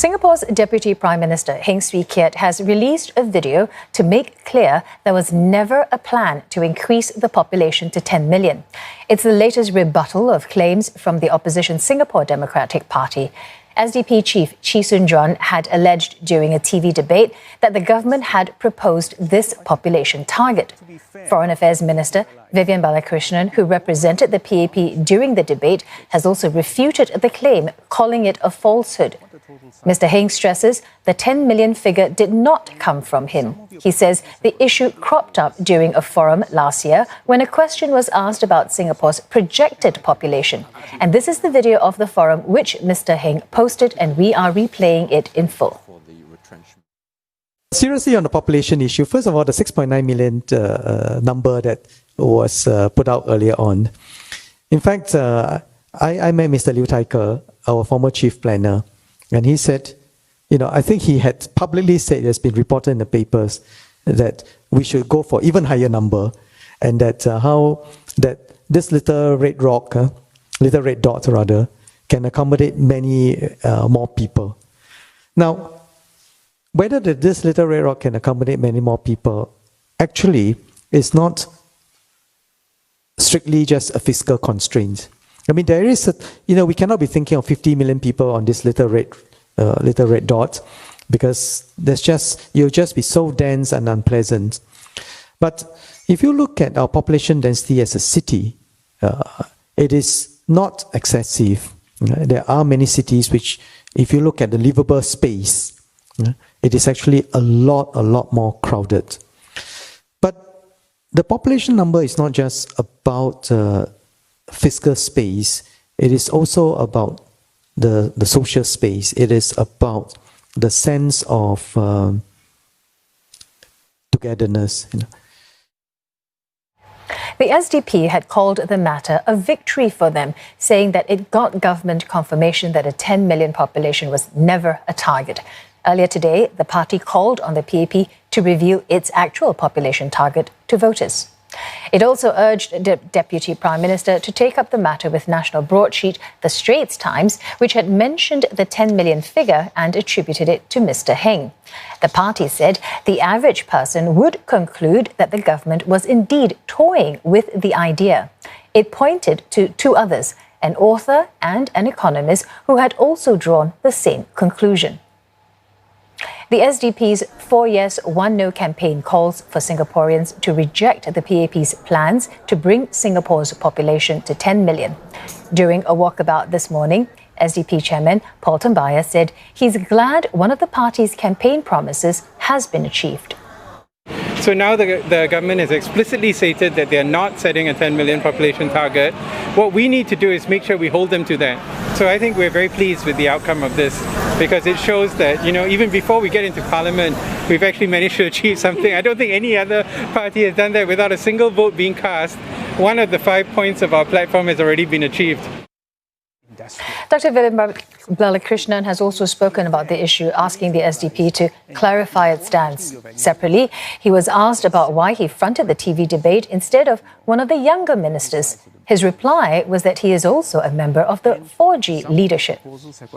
Singapore's Deputy Prime Minister Heng Keat has released a video to make clear there was never a plan to increase the population to 10 million. It's the latest rebuttal of claims from the opposition Singapore Democratic Party. SDP chief Chee Soon Juan had alleged during a TV debate that the government had proposed this population target. Foreign Affairs Minister Vivian Balakrishnan, who represented the PAP during the debate, has also refuted the claim, calling it a falsehood. Mr. Heng stresses the 10 million figure did not come from him. He says the issue cropped up during a forum last year when a question was asked about Singapore's projected population. And this is the video of the forum which Mr. Heng posted, and we are replaying it in full. Seriously, on the population issue, first of all, the 6.9 million number that was put out earlier on. In fact, I met Mr. Liu Taiker, our former chief planner, and he said, I think he had publicly said, it has been reported in the papers, that we should go for even higher number, and that that this little red rock, little red dot rather, can accommodate many more people. Now, whether this little red rock can accommodate many more people actually is not strictly just a fiscal constraint. I mean, there is we cannot be thinking of 50 million people on this little red dot, because you'll just be so dense and unpleasant. But if you look at our population density as a city, it is not excessive. There are many cities which, if you look at the livable space, it is actually a lot more crowded. But the population number is not just about fiscal space. It is also about the social space. It is about the sense of togetherness. The SDP had called the matter a victory for them, saying that it got government confirmation that a 10 million population was never a target. Earlier today, the party called on the PAP to reveal its actual population target to voters. It also urged the Deputy Prime Minister to take up the matter with national broadsheet The Straits Times, which had mentioned the 10 million figure and attributed it to Mr. Heng. The party said the average person would conclude that the government was indeed toying with the idea. It pointed to two others, an author and an economist, who had also drawn the same conclusion. The SDP's 4 Yes, 1 No campaign calls for Singaporeans to reject the PAP's plans to bring Singapore's population to 10 million. During a walkabout this morning, SDP chairman Paul Tambaya said he's glad one of the party's campaign promises has been achieved. So now the government has explicitly stated that they're not setting a 10 million population target. What we need to do is make sure we hold them to that. So I think we're very pleased with the outcome of this, because it shows that, even before we get into Parliament, we've actually managed to achieve something. I don't think any other party has done that without a single vote being cast. One of the 5 points of our platform has already been achieved. Dr. Vivian Balakrishnan has also spoken about the issue, asking the SDP to clarify its stance. Separately, he was asked about why he fronted the TV debate instead of one of the younger ministers. His reply was that he is also a member of the 4G leadership.